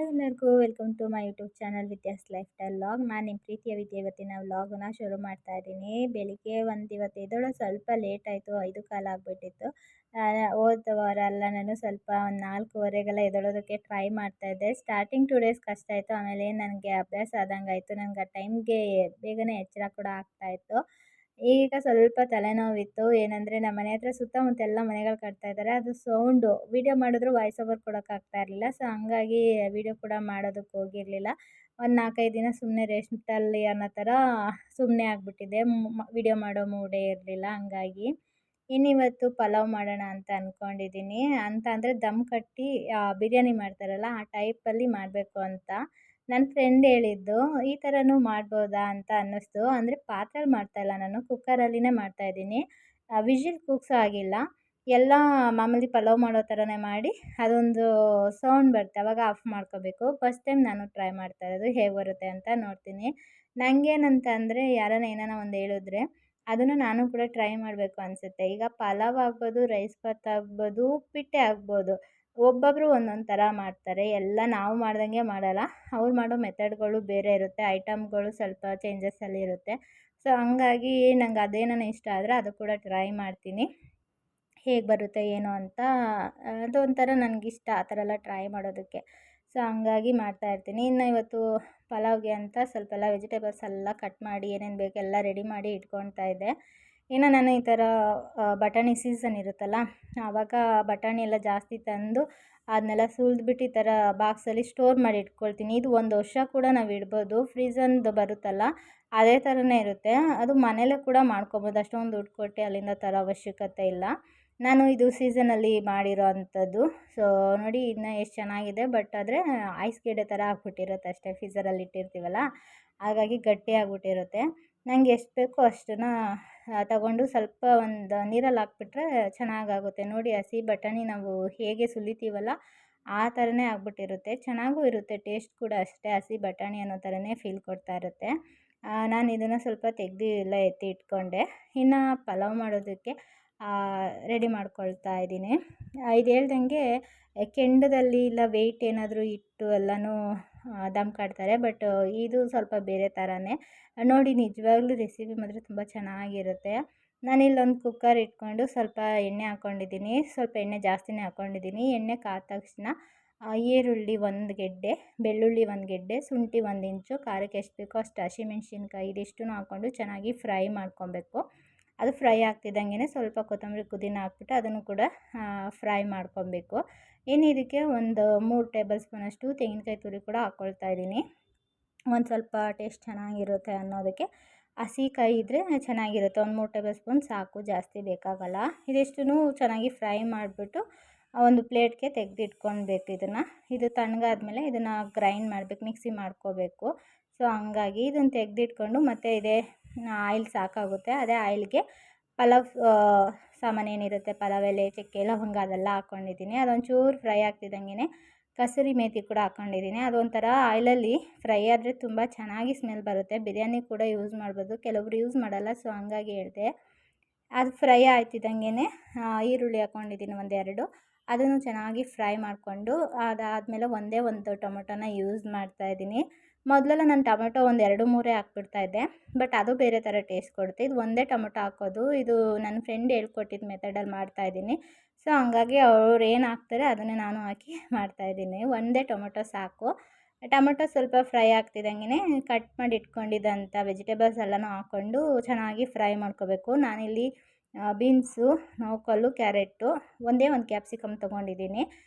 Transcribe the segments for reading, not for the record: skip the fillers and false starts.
ಎಲ್ಲರಿಗೂ welcome to my YouTube channel Vidya's lifestyle vlog. ನಾನು ನಿಮ್ಮ ಪ್ರೀತಿಯ ವಿದ್ಯೆ ಇವತ್ತಿನ ವ್ಲಾಗನ್ನ ಶುರು ಮಾಡ್ತಾ ಇದ್ದೀನಿ. ಬೆಳಿಗ್ಗೆ ಇವತ್ತು ಎದ್ದೇಳೋದು ಸ್ವಲ್ಪ ಲೇಟ್ ಆಯಿತು, 5 ಕಾಲು ಆಗಿಬಿಟ್ಟಿತ್ತು. ಹೋದ ವಾರ ಎಲ್ಲ ನಾನು ಸ್ವಲ್ಪ ಒಂದು 4:15ಗೆಲ್ಲ ಎದ್ದೇಳೋದಕ್ಕೆ ಟ್ರೈ ಮಾಡ್ತಾಯಿದ್ದೆ. ಸ್ಟಾರ್ಟಿಂಗ್ 2 ಡೇಸ್ ಕಷ್ಟ ಆಯಿತು, ಆಮೇಲೆ ನನಗೆ ಅಭ್ಯಾಸ ಆದಂಗೆ ಆಯಿತು. ನನಗೆ ಆ ಟೈಮ್ಗೆ ಬೇಗನೆ ಎಚ್ಚರ ಕೂಡ ಆಗ್ತಾಯಿತ್ತು. ಈಗ ಸ್ವಲ್ಪ ತಲೆನೋವಿತ್ತು. ಏನಂದರೆ ನಮ್ಮ ಮನೆ ಹತ್ರ ಸುತ್ತಮುತ್ತ ಎಲ್ಲ ಮನೆಗಳು ಕಟ್ತಾ ಇದ್ದಾರೆ. ಅದು ಸೌಂಡು ವೀಡಿಯೋ ಮಾಡಿದ್ರು ವಾಯ್ಸ್ ಓವರ್ ಕೊಡೋಕ್ಕಾಗ್ತಾ ಇರಲಿಲ್ಲ. ಸೊ ಹಂಗಾಗಿ ವೀಡಿಯೋ ಕೂಡ ಮಾಡೋದಕ್ಕೆ ಹೋಗಿರಲಿಲ್ಲ. ಒಂದು 4-5 ದಿನ ಸುಮ್ಮನೆ ರೆಸ್ಟಲ್ಲಿ ಅನ್ನೋ ಥರ ಸುಮ್ಮನೆ ಆಗಿಬಿಟ್ಟಿದ್ದೆ. ವೀಡಿಯೋ ಮಾಡೋ ಮೂಡೇ ಇರಲಿಲ್ಲ. ಹಂಗಾಗಿ ಇನ್ನಿವತ್ತು ಪಲಾವ್ ಮಾಡೋಣ ಅಂತ ಅಂದ್ಕೊಂಡಿದ್ದೀನಿ. ಅಂದರೆ ದಮ್ ಕಟ್ಟಿ ಬಿರಿಯಾನಿ ಮಾಡ್ತಾರಲ್ಲ ಆ ಟೈಪಲ್ಲಿ ಮಾಡಬೇಕು ಅಂತ. ನನ್ನ ಫ್ರೆಂಡ್ ಹೇಳಿದ್ದು, ಈ ಥರನೂ ಮಾಡ್ಬೋದಾ ಅಂತ ಅನ್ನಿಸ್ತು. ಅಂದರೆ ಪಾತ್ರೆಲಿ ಮಾಡ್ತಾಯಿಲ್ಲ, ನಾನು ಕುಕ್ಕರಲ್ಲಿನೇ ಮಾಡ್ತಾಯಿದ್ದೀನಿ. ವಿಷಿಲ್ ಕೂಗ್ಸೋ ಆಗಿಲ್ಲ, ಎಲ್ಲ ಮಾಮೂಲಿ ಪಲಾವ್ ಮಾಡೋ ಥರನೇ ಮಾಡಿ ಅದೊಂದು ಸೌಂಡ್ ಬರುತ್ತೆ, ಆವಾಗ ಆಫ್ ಮಾಡ್ಕೋಬೇಕು. ಫಸ್ಟ್ ಟೈಮ್ ನಾನು ಟ್ರೈ ಮಾಡ್ತಾ ಇರೋದು, ಹೇಗೆ ಬರುತ್ತೆ ಅಂತ ನೋಡ್ತೀನಿ. ನನಗೇನಂತ ಅಂದರೆ ಯಾರಾನ ಏನಾನ ಒಂದು ಹೇಳಿದ್ರೆ ಅದನ್ನು ನಾನು ಕೂಡ ಟ್ರೈ ಮಾಡಬೇಕು ಅನಿಸುತ್ತೆ. ಈಗ ಪಲಾವ್ ಆಗ್ಬೋದು, ರೈಸ್ ಬಾತ್ ಆಗ್ಬೋದು, ಉಪ್ಪಿಟ್ಟೆ ಆಗ್ಬೋದು, ಒಬ್ಬೊಬ್ಬರು ಒಂದೊಂದು ಥರ ಮಾಡ್ತಾರೆ. ಎಲ್ಲ ನಾವು ಮಾಡ್ದಂಗೆ ಮಾಡಲ್ಲ, ಅವ್ರು ಮಾಡೋ ಮೆಥಡ್ಗಳು ಬೇರೆ ಇರುತ್ತೆ, ಐಟಮ್ಗಳು ಸ್ವಲ್ಪ ಚೇಂಜಸ್ಸಲ್ಲಿ ಇರುತ್ತೆ. ಸೊ ಹಂಗಾಗಿ ನಂಗೆ ಅದೇನಾನ ಇಷ್ಟ ಆದರೆ ಅದು ಕೂಡ ಟ್ರೈ ಮಾಡ್ತೀನಿ. ಹೇಗೆ ಬರುತ್ತೆ ಏನು ಅಂತ ಅದೊಂಥರ ನನಗಿಷ್ಟ ಆ ಥರ ಎಲ್ಲ ಟ್ರೈ ಮಾಡೋದಕ್ಕೆ. ಸೊ ಹಂಗಾಗಿ ಮಾಡ್ತಾಯಿರ್ತೀನಿ. ಇನ್ನು ಇವತ್ತು ಪಲಾವ್ಗೆ ಅಂತ ಸ್ವಲ್ಪ ಎಲ್ಲ ವೆಜಿಟೇಬಲ್ಸ್ ಎಲ್ಲ ಕಟ್ ಮಾಡಿ ಏನೇನು ಬೇಕು ಎಲ್ಲ ರೆಡಿ ಮಾಡಿ ಇಟ್ಕೊಳ್ತಾ ಇದ್ದೆ. ಇನ್ನು ನಾನು ಈ ಥರ ಬಟಾಣಿ ಸೀಸನ್ ಇರುತ್ತಲ್ಲ, ಆವಾಗ ಬಟಾಣಿ ಎಲ್ಲ ಜಾಸ್ತಿ ತಂದು ಅದನ್ನೆಲ್ಲ ಸುಲಿದ್ಬಿಟ್ಟು ಈ ಥರ ಬಾಕ್ಸಲ್ಲಿ ಸ್ಟೋರ್ ಮಾಡಿ ಇಟ್ಕೊಳ್ತೀನಿ. ಇದು 1 ವರ್ಷ ಕೂಡ ನಾವು ಇಡ್ಬೋದು. ಫ್ರೀಝನ್ದು ಬರುತ್ತಲ್ಲ ಅದೇ ಥರನೇ ಇರುತ್ತೆ. ಅದು ಮನೇಲೇ ಕೂಡ ಮಾಡ್ಕೊಬೋದು, ಅಷ್ಟೊಂದು ದುಡ್ಡು ಕೊಟ್ಟು ಅಲ್ಲಿಂದ ತರೋ ಅವಶ್ಯಕತೆ ಇಲ್ಲ. ನಾನು ಇದು ಸೀಸನಲ್ಲಿ ಮಾಡಿರೋ ಅಂಥದ್ದು. ಸೊ ನೋಡಿ ಇನ್ನು ಎಷ್ಟು ಚೆನ್ನಾಗಿದೆ. ಬಟ್ ಆದರೆ ಐಸ್ ಗಡ್ಡೆ ಥರ ಆಗ್ಬಿಟ್ಟಿರುತ್ತೆ ಅಷ್ಟೇ, ಫ್ರೀಝರಲ್ಲಿ ಇಟ್ಟಿರ್ತೀವಲ್ಲ ಹಾಗಾಗಿ ಗಟ್ಟಿ ಆಗಿಬಿಟ್ಟಿರುತ್ತೆ. ನನಗೆ ಎಷ್ಟು ಬೇಕೋ ಅಷ್ಟನ್ನು ತಗೊಂಡು ಸ್ವಲ್ಪ ಒಂದು ನೀರಲ್ಲಿ ಹಾಕ್ಬಿಟ್ರೆ ಚೆನ್ನಾಗಾಗುತ್ತೆ. ನೋಡಿ ಹಸಿ ಬಟಾಣಿ ನಾವು ಹೇಗೆ ಸುಲಿತೀವಲ್ಲ ಆ ಥರನೇ ಆಗ್ಬಿಟ್ಟಿರುತ್ತೆ. ಚೆನ್ನಾಗೂ ಇರುತ್ತೆ, ಟೇಸ್ಟ್ ಕೂಡ ಅಷ್ಟೇ ಹಸಿ ಬಟಾಣಿ ಅನ್ನೋ ಥರನೇ ಫೀಲ್ ಕೊಡ್ತಾ ಇರುತ್ತೆ. ನಾನು ಇದನ್ನು ಸ್ವಲ್ಪ ತೆಗೆದು ಎಲ್ಲ ಎತ್ತಿ ಇಟ್ಕೊಂಡೆ. ಇನ್ನು ಪಲಾವ್ ಮಾಡೋದಕ್ಕೆ ರೆಡಿ ಮಾಡ್ಕೊಳ್ತಾ ಇದ್ದೀನಿ. ಇದು ಹೇಳ್ದಂಗೆ ಕೆಂಡದಲ್ಲಿ ಇಲ್ಲ ವೆಯ್ಟ್ ಏನಾದರೂ ಇಟ್ಟು ಎಲ್ಲನೂ ದಮ್ ಕಟ್ತಾರೆ. ಬಟ್ ಇದು ಸ್ವಲ್ಪ ಬೇರೆ ಥರನೇ. ನೋಡಿ ನಿಜವಾಗ್ಲೂ ರೆಸಿಪಿ ಮಾತ್ರ ತುಂಬ ಚೆನ್ನಾಗಿರುತ್ತೆ. ನಾನಿಲ್ಲೊಂದು ಕುಕ್ಕರ್ ಇಟ್ಕೊಂಡು ಸ್ವಲ್ಪ ಎಣ್ಣೆ ಹಾಕ್ಕೊಂಡಿದ್ದೀನಿ, ಸ್ವಲ್ಪ ಎಣ್ಣೆ ಜಾಸ್ತಿನೇ ಹಾಕ್ಕೊಂಡಿದ್ದೀನಿ. ಎಣ್ಣೆ ಕಾದ ತಕ್ಷಣ ಈರುಳ್ಳಿ 1 ಗೆಡ್ಡೆ, ಬೆಳ್ಳುಳ್ಳಿ 1 ಗೆಡ್ಡೆ, ಶುಂಠಿ 1 ಇಂಚು, ಖಾರಕ್ಕೆ ಎಷ್ಟು ಬೇಕೋ ಅಷ್ಟು ಹಸಿಮೆಣ್ಸಿನ್ಕಾಯಿ ಇದಿಷ್ಟನ್ನು ಹಾಕ್ಕೊಂಡು ಚೆನ್ನಾಗಿ ಫ್ರೈ ಮಾಡ್ಕೊಬೇಕು. ಅದು ಫ್ರೈ ಆಗ್ತಿದ್ದಂಗೆ ಸ್ವಲ್ಪ ಕೊತ್ತಂಬರಿ ಪುದೀನ ಹಾಕ್ಬಿಟ್ಟು ಅದನ್ನು ಕೂಡ ಫ್ರೈ ಮಾಡ್ಕೊಬೇಕು. ಇನ್ನು ಇದಕ್ಕೆ ಒಂದು 3 ಟೇಬಲ್ ಸ್ಪೂನಷ್ಟು ತೆಂಗಿನಕಾಯಿ ತುರಿ ಕೂಡ ಹಾಕ್ಕೊಳ್ತಾ ಇದ್ದೀನಿ. ಒಂದು ಸ್ವಲ್ಪ ಟೇಸ್ಟ್ ಚೆನ್ನಾಗಿರುತ್ತೆ ಅನ್ನೋದಕ್ಕೆ. ಹಸಿಕಾಯಿ ಇದ್ದರೆ ಚೆನ್ನಾಗಿರುತ್ತೆ. ಒಂದು 3 ಟೇಬಲ್ ಸ್ಪೂನ್ ಸಾಕು, ಜಾಸ್ತಿ ಬೇಕಾಗಲ್ಲ. ಇದಿಷ್ಟನ್ನು ಚೆನ್ನಾಗಿ ಫ್ರೈ ಮಾಡಿಬಿಟ್ಟು ಒಂದು ಪ್ಲೇಟ್ಗೆ ತೆಗೆದಿಟ್ಕೊಳ್ಬೇಕು ಇದನ್ನು. ಇದು ತಣ್ಣಗಾದ್ಮೇಲೆ ಇದನ್ನು ಗ್ರೈಂಡ್ ಮಾಡಬೇಕು, ಮಿಕ್ಸಿ ಮಾಡ್ಕೋಬೇಕು. ಸೊ ಹಂಗಾಗಿ ಇದನ್ನು ತೆಗೆದಿಟ್ಕೊಂಡು ಮತ್ತೆ ಇದೇ ಆಯಿಲ್ ಸಾಕಾಗುತ್ತೆ. ಅದೇ ಆಯಿಲ್ಗೆ ಪಲಾವ್ ಸಾಮಾನು ಏನಿರುತ್ತೆ, ಪಲಾವ್ ಎಲೆ, ಚಕ್ಕೆ, ಲವಂಗ ಅದೆಲ್ಲ ಹಾಕ್ಕೊಂಡಿದ್ದೀನಿ. ಅದೊಂಚೂರು ಫ್ರೈ ಆಗ್ತಿದ್ದಂಗೆ ಕಸೂರಿ ಮೇಥಿ ಕೂಡ ಹಾಕ್ಕೊಂಡಿದ್ದೀನಿ. ಅದೊಂಥರ ಆಯಿಲಲ್ಲಿ ಫ್ರೈ ಆದರೆ ತುಂಬ ಚೆನ್ನಾಗಿ ಸ್ಮೆಲ್ ಬರುತ್ತೆ. ಬಿರಿಯಾನಿ ಕೂಡ ಯೂಸ್ ಮಾಡ್ಬೋದು, ಕೆಲವೊಬ್ರು ಯೂಸ್ ಮಾಡಲ್ಲ, ಸೊ ಹಂಗಾಗಿ ಹೇಳಿದೆ. ಅದು ಫ್ರೈ ಆಗ್ತಿದ್ದಂಗೆ ಈರುಳ್ಳಿ ಹಾಕ್ಕೊಂಡಿದ್ದೀನಿ 1-2, ಅದನ್ನು ಚೆನ್ನಾಗಿ ಫ್ರೈ ಮಾಡಿಕೊಂಡು ಅದಾದಮೇಲೆ ಒಂದೇ ಒಂದು ಟೊಮೊಟೊನ ಯೂಸ್ ಮಾಡ್ತಾಯಿದ್ದೀನಿ. ಮೊದಲೆಲ್ಲ ನಾನು ಟೊಮೆಟೊ 1-2-3 ಹಾಕ್ಬಿಡ್ತಾಯಿದ್ದೆ, ಬಟ್ ಅದು ಬೇರೆ ಥರ ಟೇಸ್ಟ್ ಕೊಡುತ್ತೆ. ಇದು ಒಂದೇ ಟೊಮೊಟೊ ಹಾಕೋದು, ಇದು ನನ್ನ ಫ್ರೆಂಡ್ ಹೇಳ್ಕೊಟ್ಟಿದ್ದ ಮೆಥಡಲ್ಲಿ ಮಾಡ್ತಾಯಿದ್ದೀನಿ. ಸೊ ಹಂಗಾಗಿ ಅವ್ರು ಏನು ಹಾಕ್ತಾರೆ ಅದನ್ನೇ ನಾನು ಹಾಕಿ ಮಾಡ್ತಾಯಿದ್ದೀನಿ. ಒಂದೇ ಟೊಮೊಟೊ ಸಾಕು. ಟೊಮೊಟೊ ಸ್ವಲ್ಪ ಫ್ರೈ ಆಗ್ತಿದ್ದಂಗೆ ಕಟ್ ಮಾಡಿ ಇಟ್ಕೊಂಡಿದ್ದಂಥ ವೆಜಿಟೇಬಲ್ಸ್ ಎಲ್ಲನೂ ಹಾಕ್ಕೊಂಡು ಚೆನ್ನಾಗಿ ಫ್ರೈ ಮಾಡ್ಕೋಬೇಕು. ನಾನಿಲ್ಲಿ ಬೀನ್ಸು, ನೌಕಲ್ಲು, ಕ್ಯಾರೆಟು, ಒಂದೇ ಒಂದು ಕ್ಯಾಪ್ಸಿಕಮ್ ತೊಗೊಂಡಿದ್ದೀನಿ.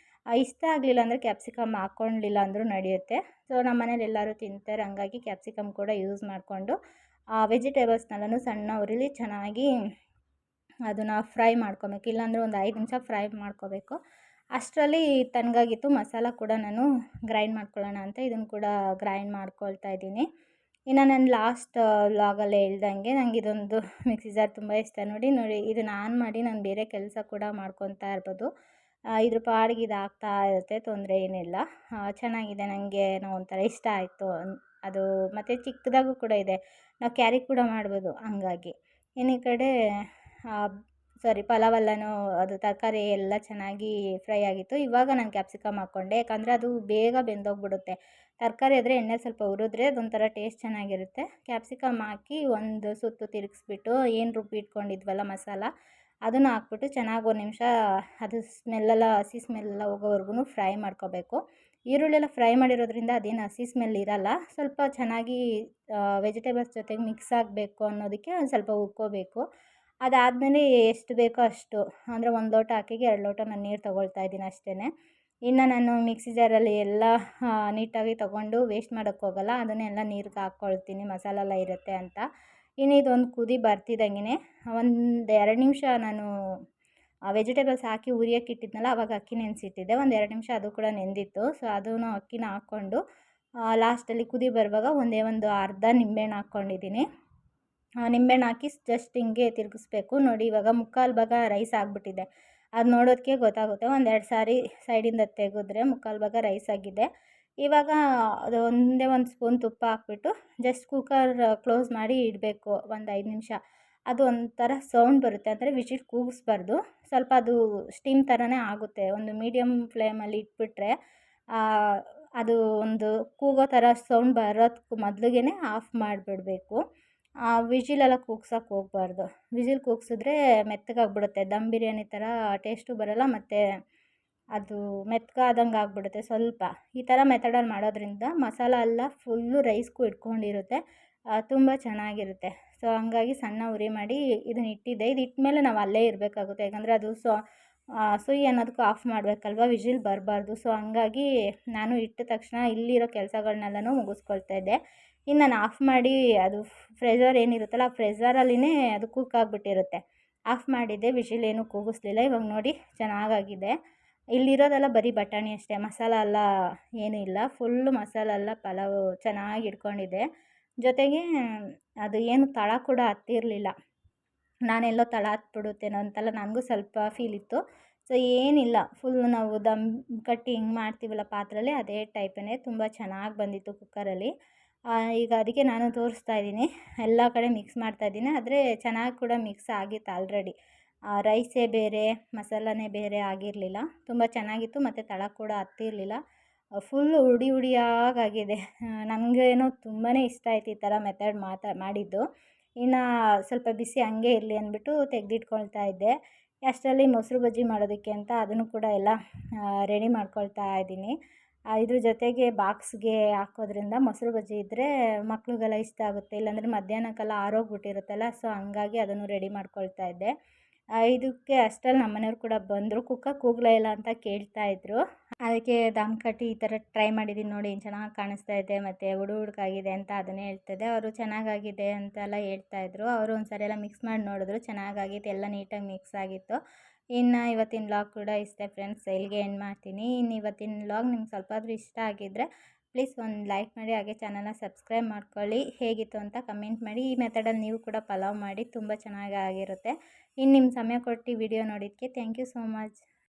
ಇಷ್ಟ ಆಗಲಿಲ್ಲ ಅಂದರೆ ಕ್ಯಾಪ್ಸಿಕಮ್ ಹಾಕ್ಕೊಳ್ಳಿಲ್ಲ ಅಂದರೂ ನಡೆಯುತ್ತೆ. ಸೊ ನಮ್ಮ ಮನೇಲಿ ಎಲ್ಲರೂ ತಿಂತಾರೆ, ಹಂಗಾಗಿ ಕ್ಯಾಪ್ಸಿಕಮ್ ಕೂಡ ಯೂಸ್ ಮಾಡಿಕೊಂಡು ವೆಜಿಟೇಬಲ್ಸ್ನೆಲ್ಲನೂ ಸಣ್ಣ ಉರಿಲಿ ಚೆನ್ನಾಗಿ ಅದನ್ನು ಫ್ರೈ ಮಾಡ್ಕೊಬೇಕು. ಇಲ್ಲಾಂದರೆ ಒಂದು 5 ನಿಮಿಷ ಫ್ರೈ ಮಾಡ್ಕೋಬೇಕು. ಅಷ್ಟರಲ್ಲಿ ತಣ್ಣಗಾಗಿತ್ತು. ಮಸಾಲ ಕೂಡ ನಾನು ಗ್ರೈಂಡ್ ಮಾಡ್ಕೊಳ್ಳೋಣ ಅಂತ ಇದನ್ನು ಕೂಡ ಗ್ರೈಂಡ್ ಮಾಡ್ಕೊಳ್ತಾ ಇದ್ದೀನಿ. ಇನ್ನು ನಾನು ಲಾಸ್ಟ್ ವ್ಲಾಗಲ್ಲಿ ಹೇಳ್ದಂಗೆ ನನಗೆ ಇದೊಂದು ಮಿಕ್ಸಿ ಜಾರ್ ತುಂಬ ಇಷ್ಟ. ನೋಡಿ ಇದನ್ನು ಆನ್ ಮಾಡಿ ನಾನು ಬೇರೆ ಕೆಲಸ ಕೂಡ ಮಾಡ್ಕೊತಾ ಇರ್ಬೋದು. ಇದ್ರ ಪಾಡಿಗೆ ಇದು ಆಗ್ತಾ ಇರುತ್ತೆ, ತೊಂದರೆ ಏನಿಲ್ಲ. ಚೆನ್ನಾಗಿದೆ, ನನಗೆ ಒಂಥರ ಇಷ್ಟ ಆಯಿತು ಅದು. ಮತ್ತು ಚಿಕ್ಕದಾಗೂ ಕೂಡ ಇದೆ, ನಾವು ಕ್ಯಾರಿ ಕೂಡ ಮಾಡ್ಬೋದು ಹಂಗಾಗಿ. ಇನ್ನು ಈ ಕಡೆ ಪಲಾವೆಲ್ಲನೂ ಅದು ತರಕಾರಿ ಎಲ್ಲ ಚೆನ್ನಾಗಿ ಫ್ರೈ ಆಗಿತ್ತು. ಇವಾಗ ನಾನು ಕ್ಯಾಪ್ಸಿಕಮ್ ಹಾಕ್ಕೊಂಡೆ, ಯಾಕಂದರೆ ಅದು ಬೇಗ ಬೆಂದೋಗ್ಬಿಡುತ್ತೆ. ತರಕಾರಿ ಆದರೆ ಎಣ್ಣೆ ಸ್ವಲ್ಪ ಹುರಿದ್ರೆ ಅದೊಂಥರ ಟೇಸ್ಟ್ ಚೆನ್ನಾಗಿರುತ್ತೆ. ಕ್ಯಾಪ್ಸಿಕಮ್ ಹಾಕಿ ಒಂದು ಸುತ್ತು ತಿರುಗಿಸ್ಬಿಟ್ಟು ಏನು ರುಬ್ಬಿ ಇಟ್ಕೊಂಡಿದ್ವಲ್ಲ ಮಸಾಲ, ಅದನ್ನು ಹಾಕ್ಬಿಟ್ಟು ಚೆನ್ನಾಗಿ ಒಂದು ನಿಮಿಷ ಅದು ಹಸಿ ಸ್ಮೆಲ್ಲೆಲ್ಲ ಹೋಗೋವರೆಗೂ ಫ್ರೈ ಮಾಡ್ಕೋಬೇಕು. ಈರುಳ್ಳಿ ಎಲ್ಲ ಫ್ರೈ ಮಾಡಿರೋದ್ರಿಂದ ಅದೇನು ಹಸಿ ಸ್ಮೆಲ್ ಇರಲ್ಲ. ಸ್ವಲ್ಪ ಚೆನ್ನಾಗಿ ವೆಜಿಟೇಬಲ್ಸ್ ಜೊತೆಗೆ ಮಿಕ್ಸ್ ಆಗಬೇಕು ಅನ್ನೋದಕ್ಕೆ ಒಂದು ಸ್ವಲ್ಪ ಹುರ್ಕೋಬೇಕು. ಅದಾದಮೇಲೆ ಎಷ್ಟು ಬೇಕೋ ಅಷ್ಟು, ಅಂದರೆ 1 ಲೋಟ ಅಕ್ಕಿಗೆ 2 ಲೋಟ ನಾನು ನೀರು ತೊಗೊಳ್ತಾ ಇದ್ದೀನಿ ಅಷ್ಟೇ. ಇನ್ನು ನಾನು ಮಿಕ್ಸಿ ಜಾರಲ್ಲಿ ಎಲ್ಲ ನೀಟಾಗಿ ತೊಗೊಂಡು ವೇಸ್ಟ್ ಮಾಡೋಕ್ಕೆ ಹೋಗಲ್ಲ, ಅದನ್ನೆಲ್ಲ ನೀರಿಗೆ ಹಾಕ್ಕೊಳ್ತೀನಿ ಮಸಾಲೆ ಎಲ್ಲ ಇರುತ್ತೆ ಅಂತ. ಇನ್ನು ಇದೊಂದು ಕುದಿ ಬರ್ತಿದ್ದಂಗೆ ಒಂದು 2 ನಿಮಿಷ ನಾನು ವೆಜಿಟೇಬಲ್ಸ್ ಹಾಕಿ ಹುರಿಯೋಕೆ ಇಟ್ಟಿದ್ನಲ್ಲ, ಆವಾಗ ಅಕ್ಕಿ ನೆನೆಸಿಟ್ಟಿದ್ದೆ. ಒಂದು 2 ನಿಮಿಷ ಅದು ಕೂಡ ನೆಂದಿತ್ತು. ಸೊ ಅದನ್ನು ಅಕ್ಕಿನ ಹಾಕ್ಕೊಂಡು ಲಾಸ್ಟಲ್ಲಿ ಕುದಿ ಬರುವಾಗ ಒಂದು ಅರ್ಧ ನಿಂಬೆಹಣ್ಣು ಹಾಕ್ಕೊಂಡಿದ್ದೀನಿ. ನಿಂಬೆಹಣ್ಣು ಹಾಕಿ ಜಸ್ಟ್ ಹಿಂಗೆ ತಿರುಗಿಸ್ಬೇಕು. ನೋಡಿ ಇವಾಗ 3/4 ಭಾಗ ರೈಸ್ ಆಗಿಬಿಟ್ಟಿದೆ. ಅದು ನೋಡೋದಕ್ಕೆ ಗೊತ್ತಾಗುತ್ತೆ. 1-2 ಸಾರಿ ಸೈಡಿಂದ ತೆಗೆದ್ರೆ 3/4 ಭಾಗ ರೈಸ್ ಆಗಿದೆ. ಇವಾಗ ಅದು ಒಂದೇ ಒಂದು ಸ್ಪೂನ್ ತುಪ್ಪ ಹಾಕ್ಬಿಟ್ಟು ಜಸ್ಟ್ ಕುಕ್ಕರ್ ಕ್ಲೋಸ್ ಮಾಡಿ ಇಡಬೇಕು ಒಂದು 5 ನಿಮಿಷ. ಅದು ಒಂಥರ ಸೌಂಡ್ ಬರುತ್ತೆ, ಅಂದರೆ ವಿಶಿಲ್ ಕೂಗಿಸ್ಬಾರ್ದು. ಸ್ವಲ್ಪ ಅದು ಸ್ಟೀಮ್ ಥರನೇ ಆಗುತ್ತೆ. ಒಂದು ಮೀಡಿಯಮ್ ಫ್ಲೇಮಲ್ಲಿ ಇಟ್ಬಿಟ್ರೆ ಅದು ಒಂದು ಕೂಗೋ ಥರ ಸೌಂಡ್ ಬರೋದಕ್ಕೂ ಮೊದಲಿಗೆ ಆಫ್ ಮಾಡಿಬಿಡ್ಬೇಕು. ವಿಜಿಲೆಲ್ಲ ಕೂಗ್ಸೋಕ್ಕೆ ಹೋಗಬಾರ್ದು. ವಿಜಿಲ್ ಕೂಗ್ಸಿದ್ರೆ ಮೆತ್ತಗಾಗ್ಬಿಡುತ್ತೆ. ದಮ್ ಬಿರಿಯಾನಿ ಥರ ಟೇಸ್ಟು ಬರೋಲ್ಲ, ಮತ್ತು ಅದು ಮೆತ್ತಗಾದಂಗೆ ಆಗಿಬಿಡುತ್ತೆ ಸ್ವಲ್ಪ. ಈ ಥರ ಮೆಥಡಲ್ಲಿ ಮಾಡೋದ್ರಿಂದ ಮಸಾಲ ಎಲ್ಲ ಫುಲ್ಲು ರೈಸ್ಗೂ ಇಟ್ಕೊಂಡಿರುತ್ತೆ, ತುಂಬ ಚೆನ್ನಾಗಿರುತ್ತೆ. ಸೊ ಹಂಗಾಗಿ ಸಣ್ಣ ಉರಿ ಮಾಡಿ ಇದನ್ನ ಇಟ್ಟಿದ್ದೆ. ಇದು ಇಟ್ಟಮೇಲೆ ನಾವು ಅಲ್ಲೇ ಇರಬೇಕಾಗುತ್ತೆ, ಯಾಕಂದರೆ ಅದು ಸುಯಿ ಅನ್ನೋದಕ್ಕೂ ಆಫ್ ಮಾಡಬೇಕಲ್ವ, ವಿಜಿಲ್ ಬರಬಾರ್ದು. ಸೊ ಹಂಗಾಗಿ ನಾನು ಇಟ್ಟ ತಕ್ಷಣ ಇಲ್ಲಿರೋ ಕೆಲಸಗಳ್ನೆಲ್ಲನೂ ಮುಗಿಸ್ಕೊಳ್ತಾ ಇದ್ದೆ. ಇನ್ನು ನಾನು ಆಫ್ ಮಾಡಿ ಅದು ಪ್ರೆಷರ್ ಏನಿರುತ್ತಲ್ಲ ಆ ಪ್ರೆಷರಲ್ಲಿನೇ ಅದು ಕುಕ್ ಆಗಿಬಿಟ್ಟಿರುತ್ತೆ. ಆಫ್ ಮಾಡಿದ್ದೆ, ವಿಜಿಲ್ ಏನೂ ಕೂಗಿಸ್ಲಿಲ್ಲ. ಇವಾಗ ನೋಡಿ ಚೆನ್ನಾಗಾಗಿದೆ. ಇಲ್ಲಿರೋದೆಲ್ಲ ಬರೀ ಬಟಾಣಿ ಅಷ್ಟೇ, ಮಸಾಲ ಎಲ್ಲ ಏನೂ ಇಲ್ಲ. ಫುಲ್ಲು ಮಸಾಲ ಎಲ್ಲ ಪಲಾವು ಚೆನ್ನಾಗಿ ಇಟ್ಕೊಂಡಿದೆ. ಜೊತೆಗೆ ಅದು ಏನು ತಳ ಕೂಡ ಹತ್ತಿರಲಿಲ್ಲ. ನಾನೆಲ್ಲೋ ತಳ ಹತ್ಬಿಡುತ್ತೇನೋ ಅಂತೆಲ್ಲ ನನಗೂ ಸ್ವಲ್ಪ ಫೀಲ್ ಇತ್ತು. ಸೊ ಏನಿಲ್ಲ, ಫುಲ್ ನಾವು ದಮ್ ಕಟ್ಟಿ ಹಿಂಗೆ ಮಾಡ್ತೀವಲ್ಲ ಪಾತ್ರೆಯಲ್ಲಿ, ಅದೇ ಟೈಪೇ ತುಂಬ ಚೆನ್ನಾಗಿ ಬಂದಿತ್ತು ಕುಕ್ಕರಲ್ಲಿ. ಈಗ ಅದಕ್ಕೆ ನಾನು ತೋರಿಸ್ತಾ ಇದ್ದೀನಿ, ಎಲ್ಲ ಕಡೆ ಮಿಕ್ಸ್ ಮಾಡ್ತಾಯಿದ್ದೀನಿ. ಆದರೆ ಚೆನ್ನಾಗಿ ಕೂಡ ಮಿಕ್ಸ್ ಆಗಿತ್ತು ಆಲ್ರೆಡಿ. ರೈಸೇ ಬೇರೆ ಮಸಾಲನೇ ಬೇರೆ ಆಗಿರಲಿಲ್ಲ, ತುಂಬ ಚೆನ್ನಾಗಿತ್ತು. ಮತ್ತು ತಳ ಕೂಡ ಹತ್ತಿರಲಿಲ್ಲ, ಫುಲ್ಲು ಹುಡಿಯಾಗಾಗಿದೆ. ನನಗೇನೋ ತುಂಬಾ ಇಷ್ಟ ಆಯ್ತು ಈ ಥರ ಮೆಥಡ್ ಮಾಡಿದ್ದು. ಇನ್ನು ಸ್ವಲ್ಪ ಬಿಸಿ ಹಂಗೆ ಇರಲಿ ಅಂದ್ಬಿಟ್ಟು ತೆಗೆದಿಟ್ಕೊಳ್ತಾ ಇದ್ದೆ. ಅಷ್ಟರಲ್ಲಿ ಮೊಸರು ಬಜ್ಜಿ ಮಾಡೋದಕ್ಕೆ ಅಂತ ಅದನ್ನು ಕೂಡ ಎಲ್ಲ ರೆಡಿ ಮಾಡ್ಕೊಳ್ತಾ ಇದ್ದೀನಿ. ಇದ್ರ ಜೊತೆಗೆ ಬಾಕ್ಸ್ಗೆ ಹಾಕೋದ್ರಿಂದ ಮೊಸರು ಬಜ್ಜಿ ಇದ್ದರೆ ಮಕ್ಳಿಗೆಲ್ಲ ಇಷ್ಟ ಆಗುತ್ತೆ, ಇಲ್ಲಾಂದರೆ ಮಧ್ಯಾಹ್ನಕ್ಕೆಲ್ಲ ಆರೋಗ್ಬಿಟ್ಟಿರುತ್ತಲ್ಲ. ಸೊ ಹಂಗಾಗಿ ಅದನ್ನು ರೆಡಿ ಮಾಡ್ಕೊಳ್ತಾ ಇದ್ದೆ. ಇದಕ್ಕೆ ಅಷ್ಟರಲ್ಲಿ ನಮ್ಮ ಮನೆಯವ್ರು ಕೂಡ ಬಂದರು. ಕೂಗಲೇ ಇಲ್ಲ ಅಂತ ಕೇಳ್ತಾಯಿದ್ರು. ಅದಕ್ಕೆ ದಮ್ ಕಟ್ಟಿ ಈ ಥರ ಟ್ರೈ ಮಾಡಿದ್ದೀನಿ ನೋಡಿ, ಚೆನ್ನಾಗಿ ಕಾಣಿಸ್ತಾ ಇದೆ ಮತ್ತು ಹುಡುಗಾಗಿದೆ ಅಂತ ಅದನ್ನೇ ಹೇಳ್ತಿದ್ದೆ. ಅವರು ಚೆನ್ನಾಗಾಗಿದೆ ಅಂತೆಲ್ಲ ಹೇಳ್ತಾಯಿದ್ರು. ಅವರು ಒಂದು ಸಾರಿ ಎಲ್ಲ ಮಿಕ್ಸ್ ಮಾಡಿ ನೋಡಿದ್ರು, ಚೆನ್ನಾಗಾಗಿತ್ತು, ಎಲ್ಲ ನೀಟಾಗಿ ಮಿಕ್ಸ್ ಆಗಿತ್ತು. ಇನ್ನು ಇವತ್ತಿನ ವ್ಲಾಗ್ ಕೂಡ ಇಷ್ಟೇ ಫ್ರೆಂಡ್ಸ್, ಇಲ್ಲಿಗೆ ಎಂಡ್ ಮಾಡ್ತೀನಿ. ಇನ್ನು ಇವತ್ತಿನ ವ್ಲಾಗ್ ನಿಮ್ಗೆ ಸ್ವಲ್ಪ ಆದರೂ ಇಷ್ಟ ಆಗಿದ್ದರೆ ಪ್ಲೀಸ್ ಒಂದು ಲೈಕ್ ಮಾಡಿ, ಹಾಗೆ ಚಾನಲ್ನ ಸಬ್ಸ್ಕ್ರೈಬ್ ಮಾಡ್ಕೊಳ್ಳಿ. ಹೇಗಿತ್ತು ಅಂತ ಕಮೆಂಟ್ ಮಾಡಿ. ಈ ಮೆಥಡಲ್ಲಿ ನೀವು ಕೂಡ ಪಲಾವ್ ಮಾಡಿ, ತುಂಬ ಚೆನ್ನಾಗಿ ಆಗಿರುತ್ತೆ. ಇನ್ನು ನಿಮ್ಮ ಸಮಯ ಕೊಟ್ಟು ವಿಡಿಯೋ ನೋಡಿದ್ದಕ್ಕೆ ಥ್ಯಾಂಕ್ ಯು ಸೋ ಮಚ್.